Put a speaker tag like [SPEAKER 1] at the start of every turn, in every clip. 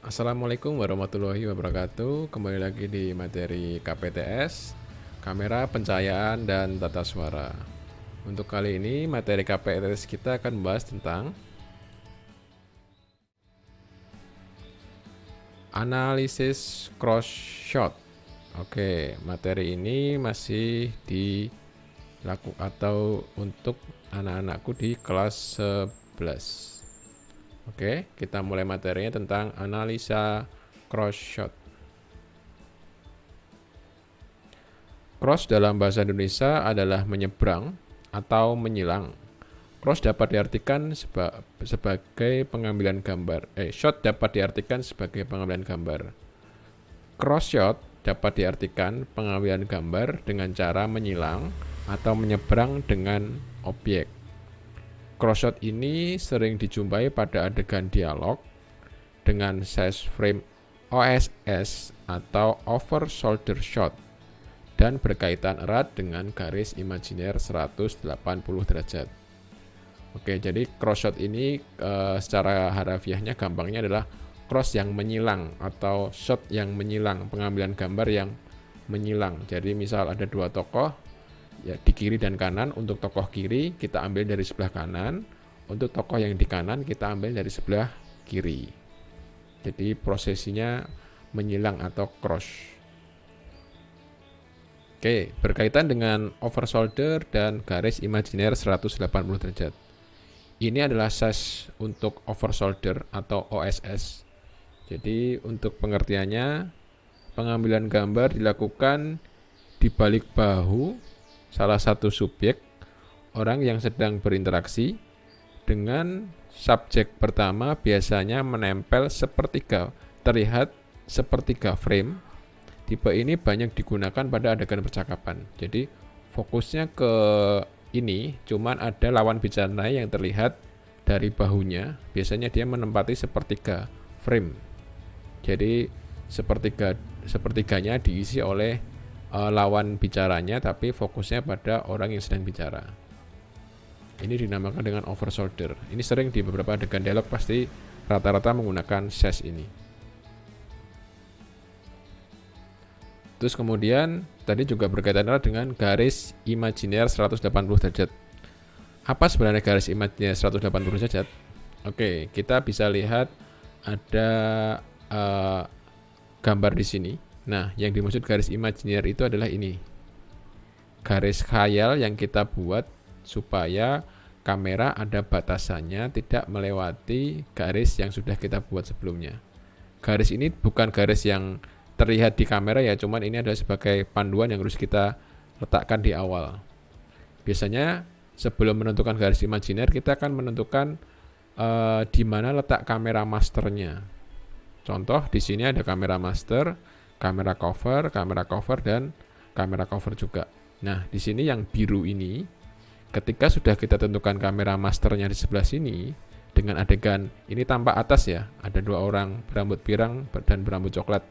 [SPEAKER 1] Assalamualaikum warahmatullahi wabarakatuh. Kembali lagi di materi KPTS, kamera, pencahayaan, dan tata suara. Untuk kali ini materi KPTS kita akan membahas tentang analisis cross shot. Oke, materi ini masih dilakukan atau untuk anak-anakku di kelas 11. Oke, kita mulai materinya tentang analisa cross shot. Cross dalam bahasa Indonesia adalah menyeberang atau menyilang. Cross dapat diartikan sebagai pengambilan gambar. Shot dapat diartikan sebagai pengambilan gambar. Cross shot dapat diartikan pengambilan gambar dengan cara menyilang atau menyeberang dengan objek. Cross shot ini sering dijumpai pada adegan dialog dengan size frame OSS atau over shoulder shot dan berkaitan erat dengan garis imajiner 180 derajat. Oke, jadi cross shot ini secara harafiahnya gampangnya adalah cross yang menyilang atau shot yang menyilang, pengambilan gambar yang menyilang. Jadi misal ada dua tokoh ya, di kiri dan kanan. Untuk tokoh kiri kita ambil dari sebelah kanan, untuk tokoh yang di kanan kita ambil dari sebelah kiri. Jadi prosesinya menyilang atau cross. Oke, berkaitan dengan over shoulder dan garis imajiner 180 derajat. Ini adalah size untuk over shoulder atau OSS. Jadi untuk pengertiannya, pengambilan gambar dilakukan di balik bahu salah satu subjek, orang yang sedang berinteraksi, dengan subjek pertama biasanya menempel sepertiga, terlihat sepertiga frame. Tipe ini banyak digunakan pada adegan percakapan. Jadi fokusnya ke ini, cuman ada lawan bicara yang terlihat dari bahunya. Biasanya dia menempati sepertiga frame. Jadi sepertiganya diisi oleh lawan bicaranya, tapi fokusnya pada orang yang sedang bicara. Ini dinamakan dengan over shoulder. Ini sering di beberapa adegan dialog pasti rata-rata menggunakan size ini. Terus kemudian tadi juga berkaitan dengan garis imajiner 180 derajat. Apa sebenarnya garis imajiner 180 derajat? Oke, kita bisa lihat ada gambar di sini. Nah, yang dimaksud garis imajiner itu adalah ini. Garis khayal yang kita buat supaya kamera ada batasannya, tidak melewati garis yang sudah kita buat sebelumnya. Garis ini bukan garis yang terlihat di kamera ya, cuman ini adalah sebagai panduan yang harus kita letakkan di awal. Biasanya sebelum menentukan garis imajiner, kita akan menentukan di mana letak kamera masternya. Contoh di sini ada kamera master, kamera cover, dan kamera cover juga. Nah, di sini yang biru ini, ketika sudah kita tentukan kamera masternya di sebelah sini, dengan adegan ini tampak atas ya, ada dua orang berambut pirang dan berambut coklat.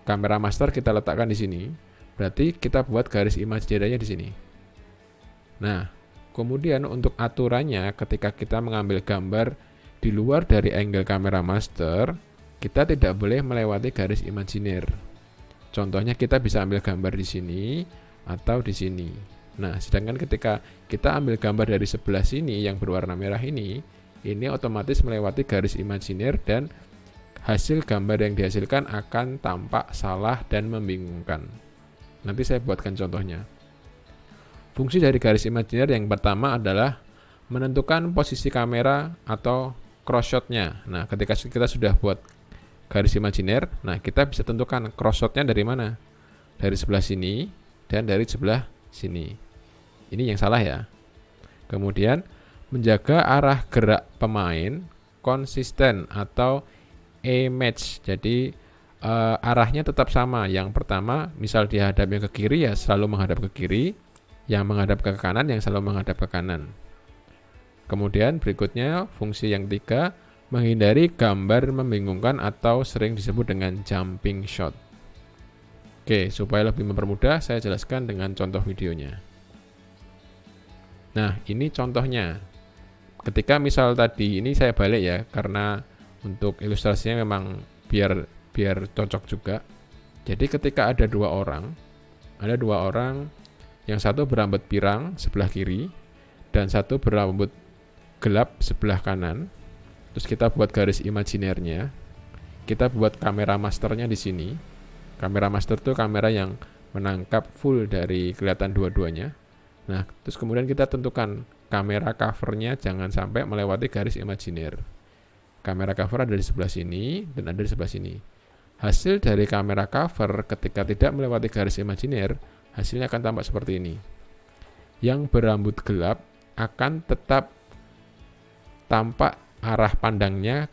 [SPEAKER 1] Kamera master kita letakkan di sini, berarti kita buat garis imajinernya di sini. Nah, kemudian untuk aturannya ketika kita mengambil gambar di luar dari angle kamera master, kita tidak boleh melewati garis imajiner. Contohnya kita bisa ambil gambar di sini atau di sini. Nah, sedangkan ketika kita ambil gambar dari sebelah sini yang berwarna merah ini otomatis melewati garis imajiner dan hasil gambar yang dihasilkan akan tampak salah dan membingungkan. Nanti saya buatkan contohnya. Fungsi dari garis imajiner yang pertama adalah menentukan posisi kamera atau cross shotnya. Nah, ketika kita sudah buat garis imajiner, nah kita bisa tentukan cross shotnya dari mana? Dari sebelah sini dan dari sebelah sini. Ini yang salah ya. Kemudian menjaga arah gerak pemain konsisten atau A-match. Jadi arahnya tetap sama. Yang pertama, misal dia hadapnya ke kiri ya selalu menghadap ke kiri, yang menghadap ke kanan yang selalu menghadap ke kanan. Kemudian berikutnya fungsi yang ketiga, menghindari gambar membingungkan atau sering disebut dengan jumping shot. Oke, supaya lebih mempermudah saya jelaskan dengan contoh videonya. Nah, ini contohnya. Ketika misal tadi ini saya balik ya, karena untuk ilustrasinya memang biar cocok juga. Jadi ketika ada dua orang, yang satu berambut pirang sebelah kiri dan satu berambut gelap sebelah kanan. Terus kita buat garis imajinernya. Kita buat kamera masternya di sini. Kamera master itu kamera yang menangkap full dari kelihatan dua-duanya. Nah, terus kemudian kita tentukan kamera covernya jangan sampai melewati garis imajiner. Kamera cover ada di sebelah sini dan ada di sebelah sini. Hasil dari kamera cover ketika tidak melewati garis imajiner, hasilnya akan tampak seperti ini. Yang berambut gelap akan tetap tampak arah pandangnya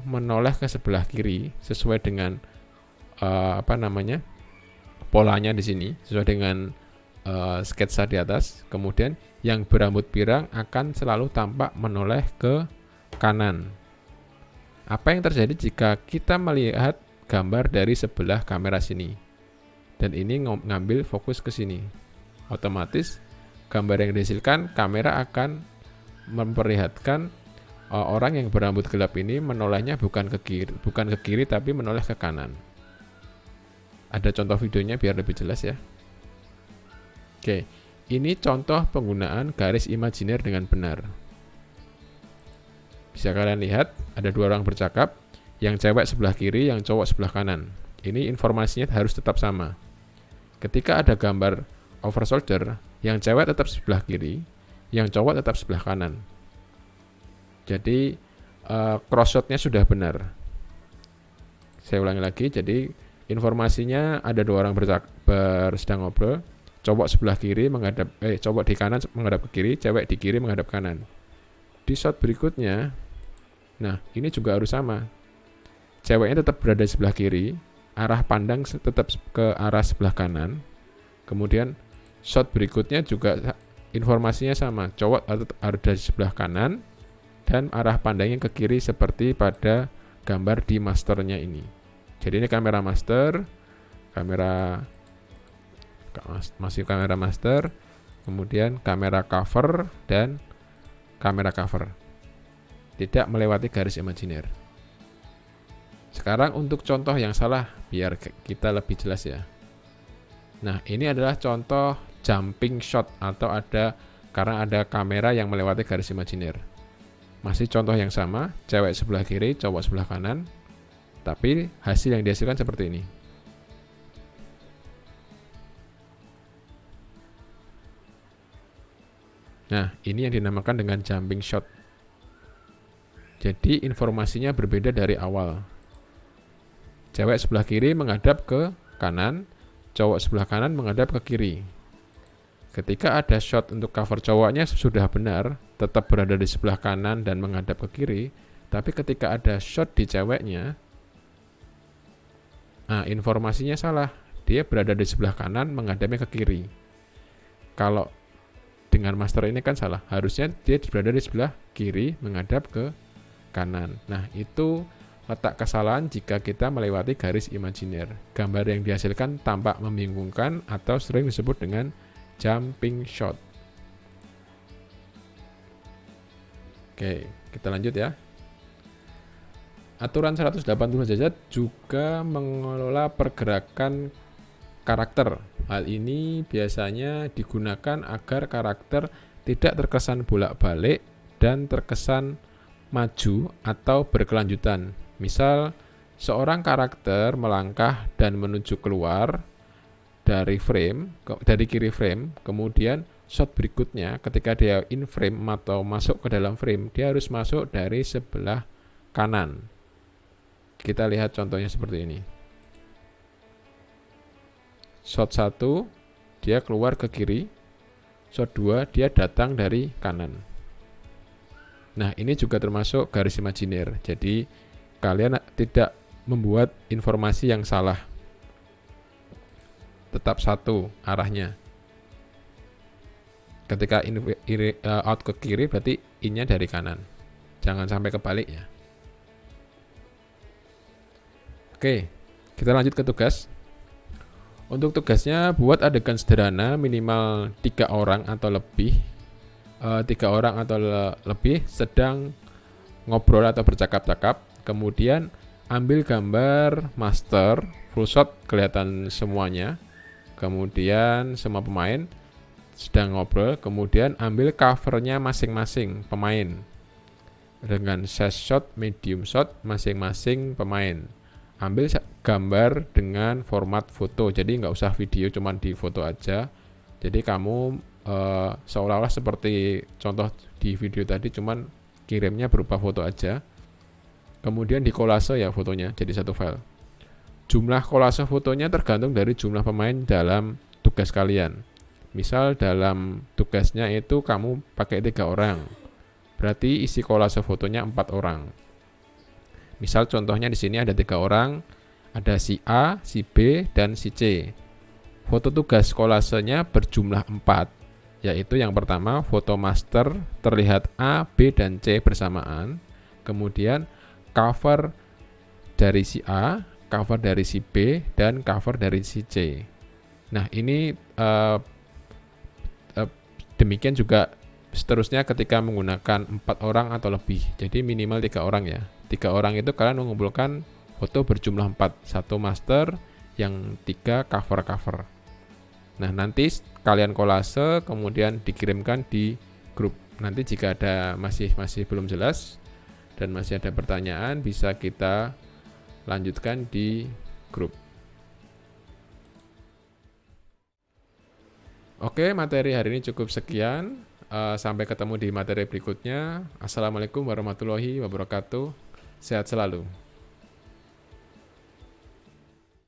[SPEAKER 1] menoleh ke sebelah kiri sesuai dengan polanya di sini, sesuai dengan sketsa di atas. Kemudian yang berambut pirang akan selalu tampak menoleh ke kanan. Apa yang terjadi jika kita melihat gambar dari sebelah kamera sini dan ini ngambil fokus ke sini? Otomatis gambar yang dihasilkan kamera akan memperlihatkan orang yang berambut gelap ini menolehnya bukan ke kiri tapi menoleh ke kanan. Ada contoh videonya biar lebih jelas ya. Oke, ini contoh penggunaan garis imajiner dengan benar. Bisa kalian lihat, ada dua orang bercakap, yang cewek sebelah kiri, yang cowok sebelah kanan. Ini informasinya harus tetap sama. Ketika ada gambar over shoulder, yang cewek tetap sebelah kiri, yang cowok tetap sebelah kanan. Jadi cross shot-nya sudah benar. Saya ulangi lagi, jadi informasinya ada dua orang sedang ngobrol, cowok sebelah kiri cowok di kanan menghadap ke kiri, cewek di kiri menghadap kanan. Di shot berikutnya, nah ini juga harus sama. Ceweknya tetap berada di sebelah kiri, arah pandang tetap ke arah sebelah kanan. Kemudian shot berikutnya juga informasinya sama, cowok ada di sebelah kanan dan arah pandangnya ke kiri seperti pada gambar di masternya ini. Jadi ini kamera master, masih kamera master, kemudian kamera cover dan kamera cover. Tidak melewati garis imajiner. Sekarang untuk contoh yang salah biar kita lebih jelas ya. Nah, ini adalah contoh jumping shot atau karena ada kamera yang melewati garis imajiner. Masih contoh yang sama, cewek sebelah kiri, cowok sebelah kanan, tapi hasil yang dihasilkan seperti ini. Nah, ini yang dinamakan dengan jumping shot. Jadi informasinya berbeda dari awal. Cewek sebelah kiri menghadap ke kanan, cowok sebelah kanan menghadap ke kiri. Ketika ada shot untuk cover cowoknya sudah benar, tetap berada di sebelah kanan dan menghadap ke kiri. Tapi ketika ada shot di ceweknya, informasinya salah. Dia berada di sebelah kanan menghadapnya ke kiri. Kalau dengan master ini kan salah. Harusnya dia berada di sebelah kiri menghadap ke kanan. Nah, itu letak kesalahan jika kita melewati garis imajiner. Gambar yang dihasilkan tampak membingungkan atau sering disebut dengan jumping shot. Oke, kita lanjut ya. Aturan 180 derajat juga mengelola pergerakan karakter. Hal ini biasanya digunakan agar karakter tidak terkesan bolak-balik dan terkesan maju atau berkelanjutan. Misal, seorang karakter melangkah dan menuju keluar dari kiri frame, kemudian shot berikutnya ketika dia in frame atau masuk ke dalam frame, dia harus masuk dari sebelah kanan. Kita lihat contohnya seperti ini. Shot 1 dia keluar ke kiri, shot 2 dia datang dari kanan. Nah, ini juga termasuk garis imajiner. Jadi kalian tidak membuat informasi yang salah. Tetap satu arahnya. Ketika out ke kiri berarti in-nya dari kanan. Jangan sampai kebalik ya. Oke, kita lanjut ke tugas. Untuk tugasnya buat adegan sederhana minimal 3 orang atau lebih. 3 orang atau lebih sedang ngobrol atau bercakap-cakap. Kemudian ambil gambar master, full shot kelihatan semuanya. Kemudian semua pemain sedang ngobrol, kemudian ambil covernya masing-masing pemain dengan size shot, medium shot masing-masing pemain. Ambil gambar dengan format foto, jadi nggak usah video, cuman di foto aja. Jadi kamu seolah-olah seperti contoh di video tadi, cuman kirimnya berupa foto aja. Kemudian di kolase ya fotonya jadi satu file. Jumlah kolase fotonya tergantung dari jumlah pemain dalam tugas kalian. Misal dalam tugasnya itu kamu pakai 3 orang, berarti isi kolase fotonya 4 orang. Misal contohnya di sini ada 3 orang, ada si A, si B, dan si C. Foto tugas kolasenya berjumlah 4, yaitu yang pertama foto master terlihat A, B, dan C bersamaan. Kemudian cover dari si A, cover dari si B, dan cover dari si C. Nah ini demikian juga seterusnya ketika menggunakan 4 orang atau lebih. Jadi minimal 3 orang ya. 3 orang itu kalian mengumpulkan foto berjumlah 4. 1 master, yang 3 cover-cover. Nah nanti kalian kolase kemudian dikirimkan di grup. Nanti jika ada masih belum jelas dan masih ada pertanyaan, bisa kita lanjutkan di grup. Oke, materi hari ini cukup sekian. Sampai ketemu di materi berikutnya. Assalamualaikum warahmatullahi wabarakatuh. Sehat selalu.